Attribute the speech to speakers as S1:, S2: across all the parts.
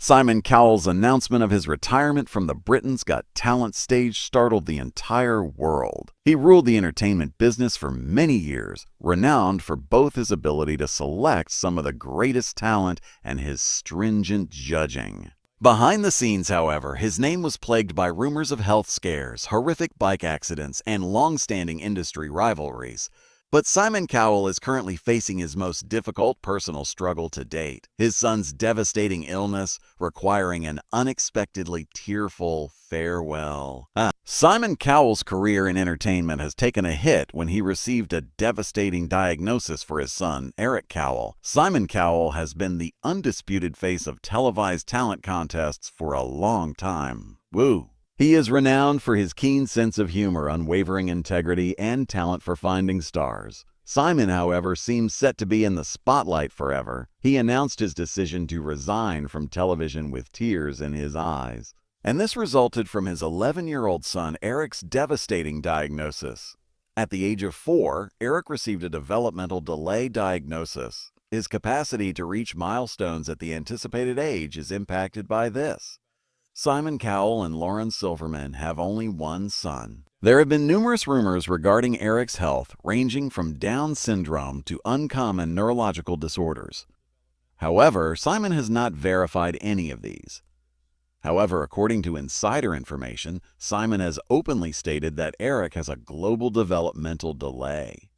S1: Simon Cowell's announcement of his retirement from the Britain's Got Talent stage startled the entire world. He ruled the entertainment business for many years, renowned for both his ability to select some of the greatest talent and his stringent judging. Behind the scenes, however, his name was plagued by rumors of health scares, horrific bike accidents, and long-standing industry rivalries. But Simon Cowell is currently facing his most difficult personal struggle to date, his son's devastating illness requiring an unexpectedly tearful farewell. Simon Cowell's career in entertainment has taken a hit when he received a devastating diagnosis for his son, Eric Cowell. Simon Cowell has been the undisputed face of televised talent contests for a long time. Woo! He is renowned for his keen sense of humor, unwavering integrity, and talent for finding stars. Simon, however, seems set to be in the spotlight forever. He announced his decision to resign from television with tears in his eyes. And this resulted from his 11-year-old son Eric's devastating diagnosis. At the age of 4, Eric received a developmental delay diagnosis. His capacity to reach milestones at the anticipated age is impacted by this. Simon Cowell and Lauren Silverman have only one son. There have been numerous rumors regarding Eric's health, ranging from Down syndrome to uncommon neurological disorders. However, Simon has not verified any of these. However, according to insider information, Simon has openly stated that Eric has a global developmental delay.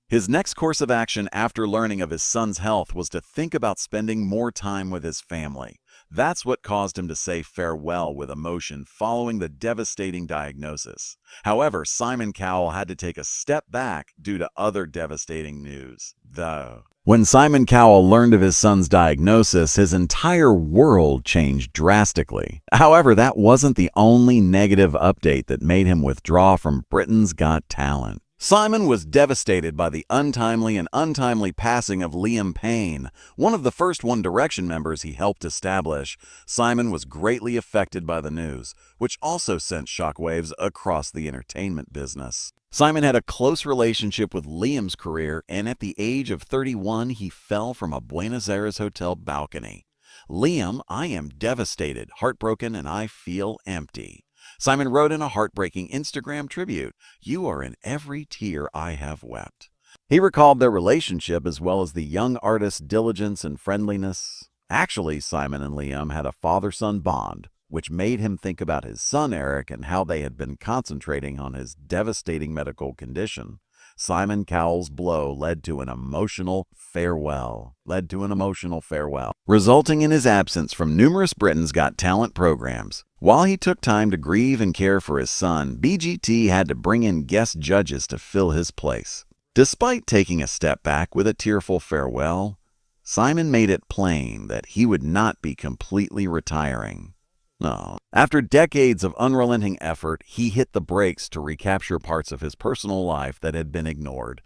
S1: His next course of action after learning of his son's health was to think about spending more time with his family. That's what caused him to say farewell with emotion following the devastating diagnosis. However, Simon Cowell had to take a step back due to other devastating news, though. When Simon Cowell learned of his son's diagnosis, his entire world changed drastically. However, that wasn't the only negative update that made him withdraw from Britain's Got Talent. Simon was devastated by the untimely passing of Liam Payne, one of the first One Direction members he helped establish. Simon was greatly affected by the news, which also sent shockwaves across the entertainment business. Simon had a close relationship with Liam's career, and at the age of 31, he fell from a Buenos Aires hotel balcony. "Liam, I am devastated, heartbroken, and I feel empty." Simon wrote in a heartbreaking Instagram tribute, "You are in every tear I have wept." He recalled their relationship as well as the young artist's diligence and friendliness. Actually, Simon and Liam had a father-son bond, which made him think about his son Eric and how they had been concentrating on his devastating medical condition. Simon Cowell's blow led to an emotional farewell, resulting in his absence from numerous Britain's Got Talent programs. While he took time to grieve and care for his son, BGT had to bring in guest judges to fill his place. Despite taking a step back with a tearful farewell, Simon made it plain that he would not be completely retiring. No. After decades of unrelenting effort, he hit the brakes to recapture parts of his personal life that had been ignored.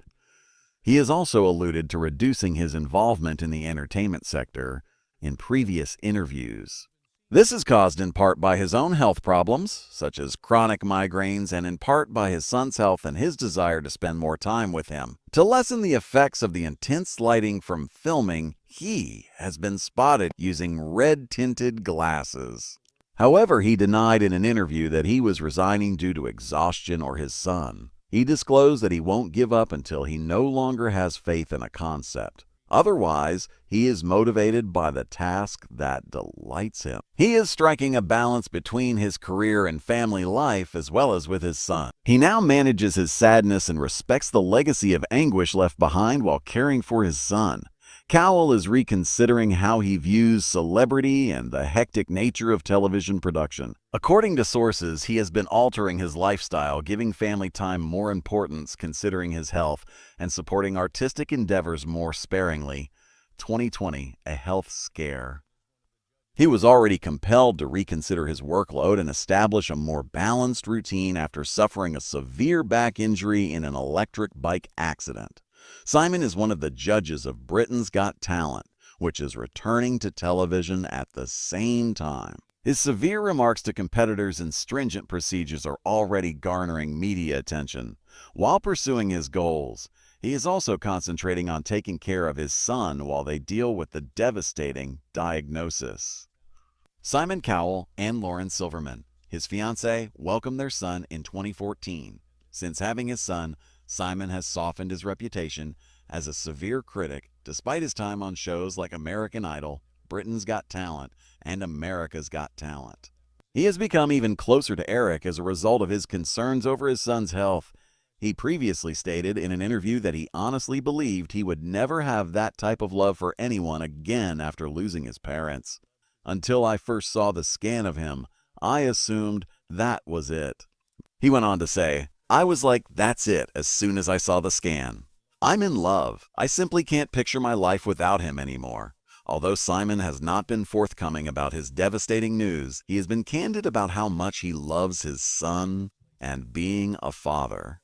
S1: He has also alluded to reducing his involvement in the entertainment sector in previous interviews. This is caused in part by his own health problems, such as chronic migraines, and in part by his son's health and his desire to spend more time with him. To lessen the effects of the intense lighting from filming, he has been spotted using red-tinted glasses. However, he denied in an interview that he was resigning due to exhaustion or his son. He disclosed that he won't give up until he no longer has faith in a concept. Otherwise, he is motivated by the task that delights him. He is striking a balance between his career and family life as well as with his son. He now manages his sadness and respects the legacy of anguish left behind while caring for his son. Cowell is reconsidering how he views celebrity and the hectic nature of television production. According to sources, he has been altering his lifestyle, giving family time more importance considering his health, and supporting artistic endeavors more sparingly. 2020, a health scare. He was already compelled to reconsider his workload and establish a more balanced routine after suffering a severe back injury in an electric bike accident. Simon is one of the judges of Britain's Got Talent, which is returning to television at the same time. His severe remarks to competitors and stringent procedures are already garnering media attention. While pursuing his goals, he is also concentrating on taking care of his son while they deal with the devastating diagnosis. Simon Cowell and Lauren Silverman, his fiancée, welcomed their son in 2014. Since having his son, Simon has softened his reputation as a severe critic despite his time on shows like American Idol, Britain's Got Talent, and America's Got Talent. He has become even closer to Eric as a result of his concerns over his son's health. He previously stated in an interview that he honestly believed he would never have that type of love for anyone again after losing his parents. Until I first saw the scan of him, I assumed that was it. He went on to say, I was like, that's it, as soon as I saw the scan. I'm in love. I simply can't picture my life without him anymore. Although Simon has not been forthcoming about his devastating news, he has been candid about how much he loves his son and being a father.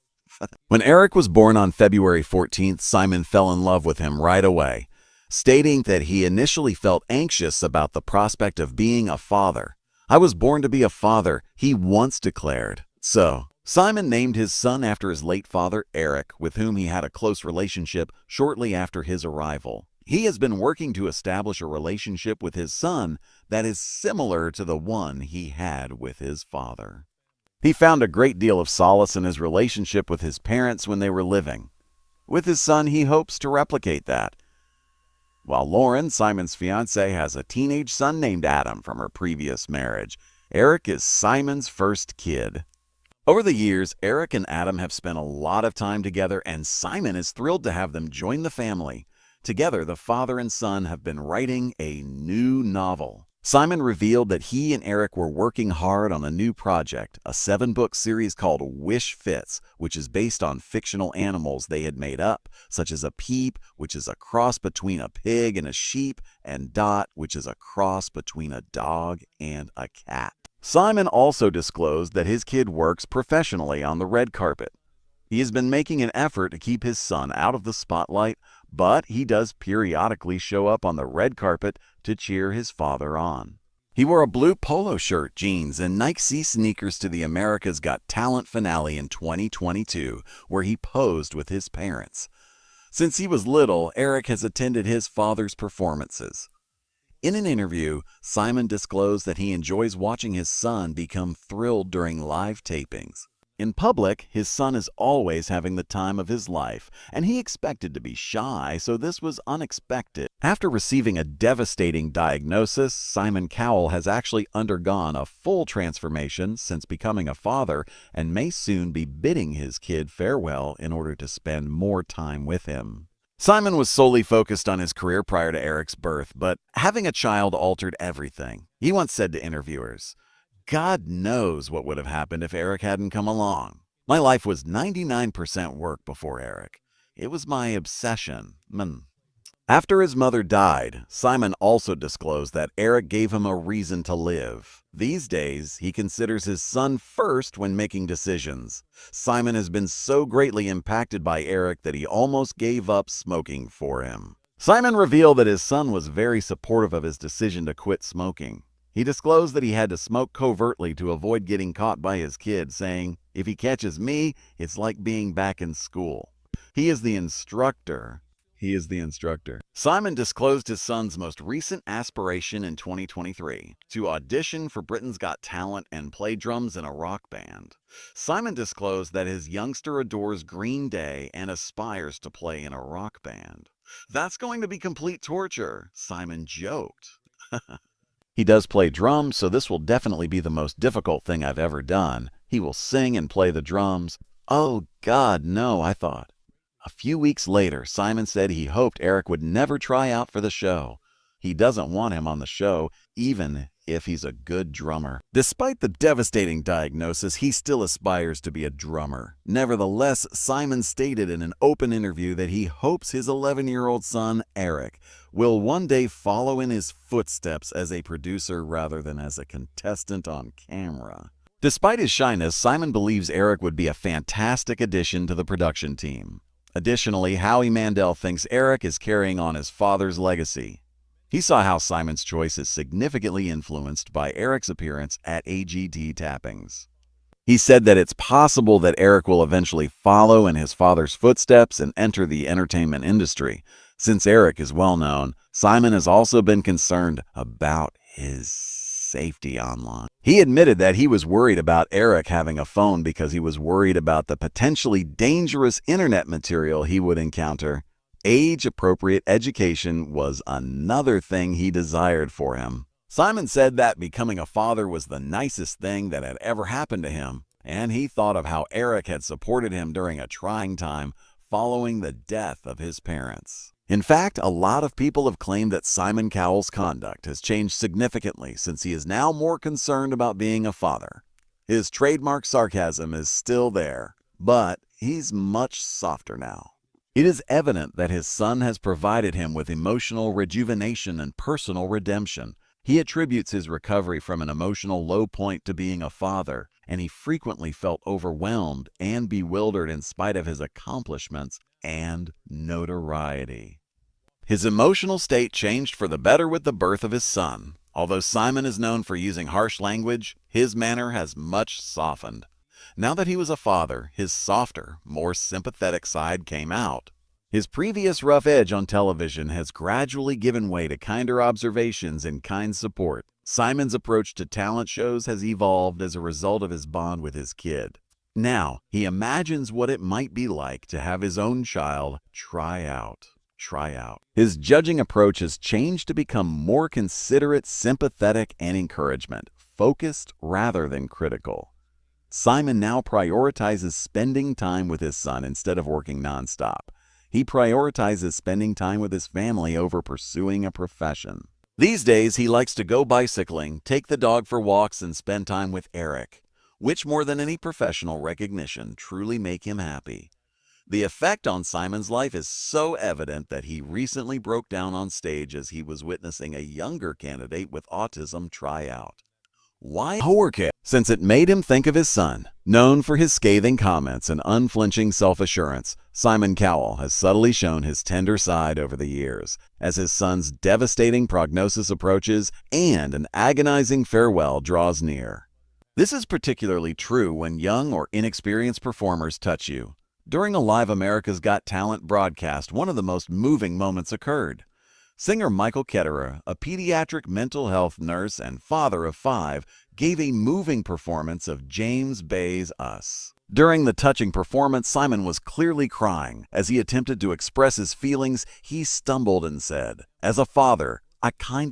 S1: When Eric was born on February 14th, Simon fell in love with him right away, stating that he initially felt anxious about the prospect of being a father. I was born to be a father, he once declared. So, Simon named his son after his late father, Eric, with whom he had a close relationship shortly after his arrival. He has been working to establish a relationship with his son that is similar to the one he had with his father. He found a great deal of solace in his relationship with his parents when they were living. With his son, he hopes to replicate that. While Lauren, Simon's fiancée, has a teenage son named Adam from her previous marriage, Eric is Simon's first kid. Over the years, Eric and Adam have spent a lot of time together, and Simon is thrilled to have them join the family. Together, the father and son have been writing a new novel. Simon revealed that he and Eric were working hard on a new project, a 7-book series called Wish Fits, which is based on fictional animals they had made up, such as a Peep, which is a cross between a pig and a sheep, and Dot, which is a cross between a dog and a cat. Simon also disclosed that his kid works professionally on the red carpet. He has been making an effort to keep his son out of the spotlight, but he does periodically show up on the red carpet to cheer his father on. He wore a blue polo shirt, jeans, and Nike sneakers to the America's Got Talent finale in 2022, where he posed with his parents. Since he was little, Eric has attended his father's performances. In an interview, Simon disclosed that he enjoys watching his son become thrilled during live tapings. In public, his son is always having the time of his life, and he expected to be shy, so this was unexpected. After receiving a devastating diagnosis, Simon Cowell has actually undergone a full transformation since becoming a father and may soon be bidding his kid farewell in order to spend more time with him. Simon was solely focused on his career prior to Eric's birth, but having a child altered everything. He once said to interviewers, God knows what would have happened if Eric hadn't come along. My life was 99% work before Eric. It was my obsession. After his mother died, Simon also disclosed that Eric gave him a reason to live. These days, he considers his son first when making decisions. Simon has been so greatly impacted by Eric that he almost gave up smoking for him. Simon revealed that his son was very supportive of his decision to quit smoking. He disclosed that he had to smoke covertly to avoid getting caught by his kid, saying, if he catches me, it's like being back in school. He is the instructor. Simon disclosed his son's most recent aspiration in 2023, to audition for Britain's Got Talent and play drums in a rock band. Simon disclosed that his youngster adores Green Day and aspires to play in a rock band. That's going to be complete torture, Simon joked. He does play drums, so this will definitely be the most difficult thing I've ever done. He will sing and play the drums. Oh God, no, I thought. A few weeks later, Simon said he hoped Eric would never try out for the show. He doesn't want him on the show, even if he's a good drummer. Despite the devastating diagnosis, he still aspires to be a drummer. Nevertheless, Simon stated in an open interview that he hopes his 11-year-old son, Eric, will one day follow in his footsteps as a producer rather than as a contestant on camera. Despite his shyness, Simon believes Eric would be a fantastic addition to the production team. Additionally, Howie Mandel thinks Eric is carrying on his father's legacy. He saw how Simon's choice is significantly influenced by Eric's appearance at AGT tappings. He said that it's possible that Eric will eventually follow in his father's footsteps and enter the entertainment industry. Since Eric is well known, Simon has also been concerned about his safety online. He admitted that he was worried about Eric having a phone because he was worried about the potentially dangerous internet material he would encounter. Age-appropriate education was another thing he desired for him. Simon said that becoming a father was the nicest thing that had ever happened to him, and he thought of how Eric had supported him during a trying time following the death of his parents. In fact, a lot of people have claimed that Simon Cowell's conduct has changed significantly since he is now more concerned about being a father. His trademark sarcasm is still there, but he's much softer now. It is evident that his son has provided him with emotional rejuvenation and personal redemption. He attributes his recovery from an emotional low point to being a father, and he frequently felt overwhelmed and bewildered in spite of his accomplishments and notoriety. His emotional state changed for the better with the birth of his son. Although Simon is known for using harsh language, his manner has much softened. Now that he was a father, his softer, more sympathetic side came out. His previous rough edge on television has gradually given way to kinder observations and kind support. Simon's approach to talent shows has evolved as a result of his bond with his kid. Now, he imagines what it might be like to have his own child try out. His judging approach has changed to become more considerate, sympathetic, and encouragement, focused rather than critical. Simon now prioritizes spending time with his son instead of working nonstop. He prioritizes spending time with his family over pursuing a profession. These days, he likes to go bicycling, take the dog for walks, and spend time with Eric, which more than any professional recognition truly make him happy. The effect on Simon's life is so evident that he recently broke down on stage as he was witnessing a younger candidate with autism try out. Why coworker? Since it made him think of his son. Known for his scathing comments and unflinching self-assurance, Simon Cowell has subtly shown his tender side over the years, as his son's devastating prognosis approaches and an agonizing farewell draws near. This is particularly true when young or inexperienced performers touch you. During a live America's Got Talent broadcast, one of the most moving moments occurred. Singer Michael Ketterer, a pediatric mental health nurse and father of 5, gave a moving performance of James Bay's Us. During the touching performance, Simon was clearly crying. As he attempted to express his feelings, he stumbled and said, "As a father, I can't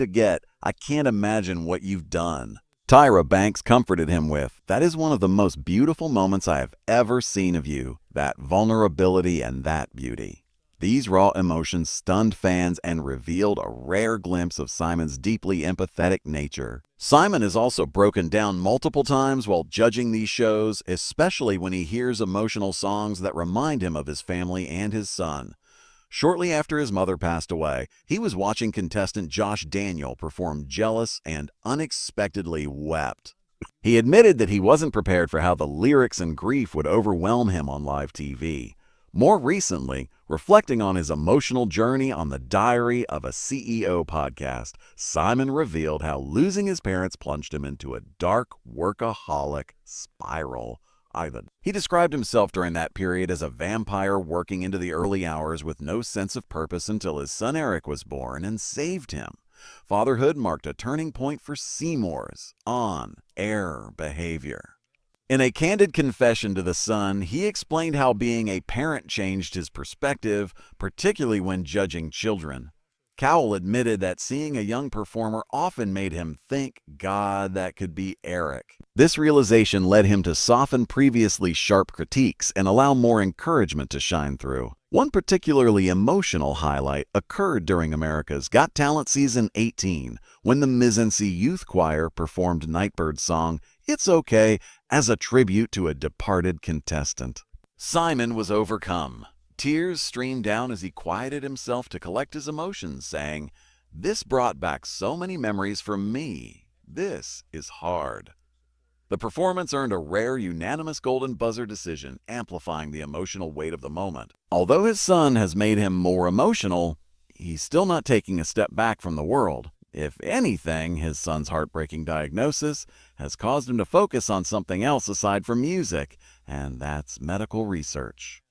S1: imagine what you've done." Tyra Banks comforted him with, "That is one of the most beautiful moments I have ever seen of you, that vulnerability and that beauty." These raw emotions stunned fans and revealed a rare glimpse of Simon's deeply empathetic nature. Simon has also broken down multiple times while judging these shows, especially when he hears emotional songs that remind him of his family and his son. Shortly after his mother passed away, he was watching contestant Josh Daniel perform Jealous and unexpectedly wept. He admitted that he wasn't prepared for how the lyrics and grief would overwhelm him on live TV. More recently, reflecting on his emotional journey on the Diary of a CEO podcast, Simon revealed how losing his parents plunged him into a dark workaholic spiral. He described himself during that period as a vampire working into the early hours with no sense of purpose until his son Eric was born and saved him. Fatherhood marked a turning point for Seymour's on-air behavior. In a candid confession to the Sun, he explained how being a parent changed his perspective, particularly when judging children. Cowell admitted that seeing a young performer often made him think, "God, that could be Eric." This realization led him to soften previously sharp critiques and allow more encouragement to shine through. One particularly emotional highlight occurred during America's Got Talent Season 18, when the Mizzency Youth Choir performed Nightbird's song, "It's Okay," as a tribute to a departed contestant. Simon was overcome. Tears streamed down as he quieted himself to collect his emotions, saying, "This brought back so many memories for me. This is hard." The performance earned a rare unanimous Golden Buzzer decision, amplifying the emotional weight of the moment. Although his son has made him more emotional, he's still not taking a step back from the world. If anything, his son's heartbreaking diagnosis has caused him to focus on something else aside from music, and that's medical research.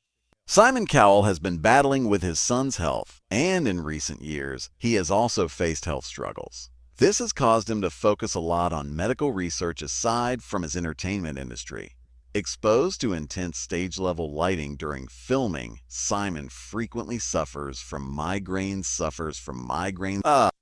S1: Simon Cowell has been battling with his son's health, and in recent years, he has also faced health struggles. This has caused him to focus a lot on medical research aside from his entertainment industry. Exposed to intense stage-level lighting during filming, Simon frequently suffers from migraines.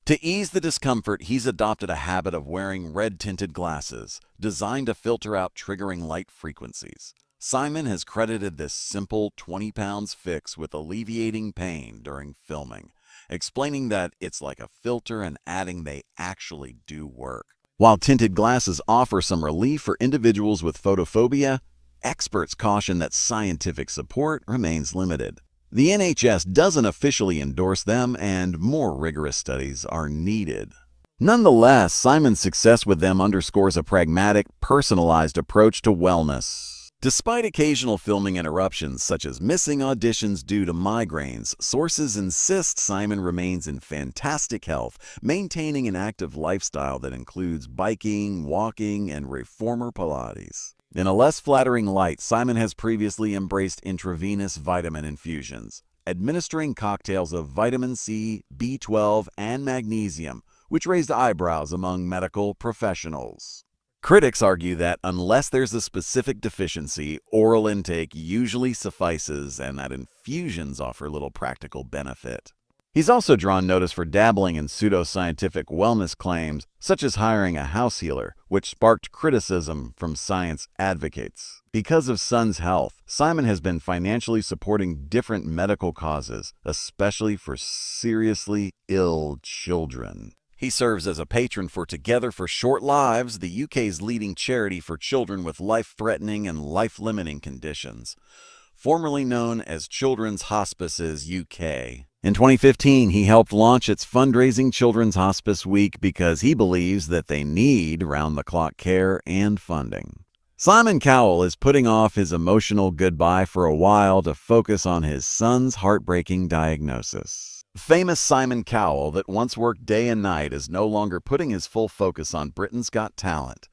S1: To ease the discomfort, he's adopted a habit of wearing red-tinted glasses, designed to filter out triggering light frequencies. Simon has credited this simple 20 pounds fix with alleviating pain during filming, explaining that it's like a filter and adding they actually do work. While tinted glasses offer some relief for individuals with photophobia, experts caution that scientific support remains limited. The NHS doesn't officially endorse them, and more rigorous studies are needed. Nonetheless, Simon's success with them underscores a pragmatic, personalized approach to wellness. Despite occasional filming interruptions, such as missing auditions due to migraines, sources insist Simon remains in fantastic health, maintaining an active lifestyle that includes biking, walking, and reformer Pilates. In a less flattering light, Simon has previously embraced intravenous vitamin infusions, administering cocktails of vitamin C, B12, and magnesium, which raised eyebrows among medical professionals. Critics argue that unless there's a specific deficiency, oral intake usually suffices and that infusions offer little practical benefit. He's also drawn notice for dabbling in pseudoscientific wellness claims, such as hiring a house healer, which sparked criticism from science advocates. Because of Son's health, Simon has been financially supporting different medical causes, especially for seriously ill children. He serves as a patron for Together for Short Lives, the UK's leading charity for children with life-threatening and life-limiting conditions, formerly known as Children's Hospices UK. In 2015, he helped launch its fundraising Children's Hospice Week because he believes that they need round-the-clock care and funding. Simon Cowell is putting off his emotional goodbye for a while to focus on his son's heartbreaking diagnosis. Famous Simon Cowell, that once worked day and night, is no longer putting his full focus on Britain's Got Talent.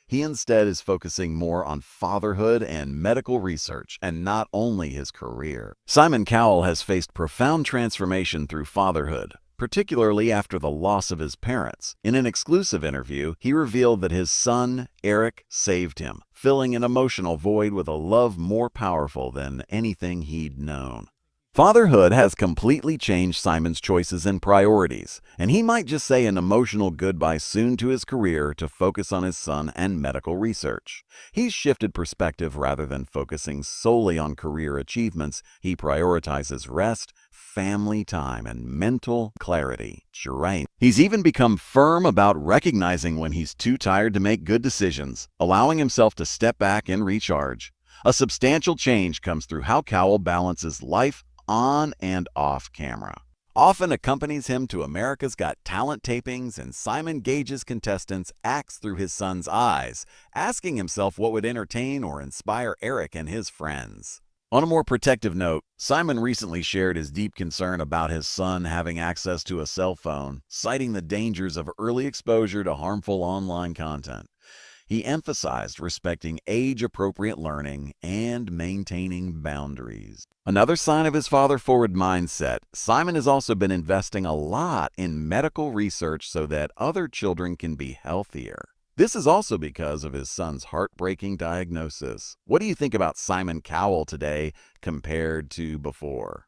S1: He instead is focusing more on fatherhood and medical research, and not only his career. Simon Cowell has faced profound transformation through fatherhood, particularly after the loss of his parents. In an exclusive interview, he revealed that his son, Eric, saved him, filling an emotional void with a love more powerful than anything he'd known. Fatherhood has completely changed Simon's choices and priorities, and he might just say an emotional goodbye soon to his career to focus on his son and medical research. He's shifted perspective. Rather than focusing solely on career achievements, he prioritizes rest, family time, and mental clarity. He's even become firm about recognizing when he's too tired to make good decisions, allowing himself to step back and recharge. A substantial change comes through how Cowell balances life on and off camera. Often accompanies him to America's Got Talent tapings, and Simon gauges contestants' acts through his son's eyes, asking himself what would entertain or inspire Eric and his friends. On a more protective note, Simon recently shared his deep concern about his son having access to a cell phone, citing the dangers of early exposure to harmful online content. He emphasized respecting age-appropriate learning and maintaining boundaries. Another sign of his father-forward mindset, Simon has also been investing a lot in medical research so that other children can be healthier. This is also because of his son's heartbreaking diagnosis. What do you think about Simon Cowell today compared to before?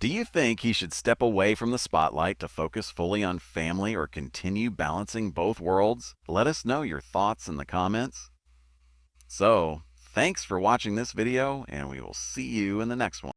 S1: Do you think he should step away from the spotlight to focus fully on family or continue balancing both worlds? Let us know your thoughts in the comments. So, thanks for watching this video, and we will see you in the next one.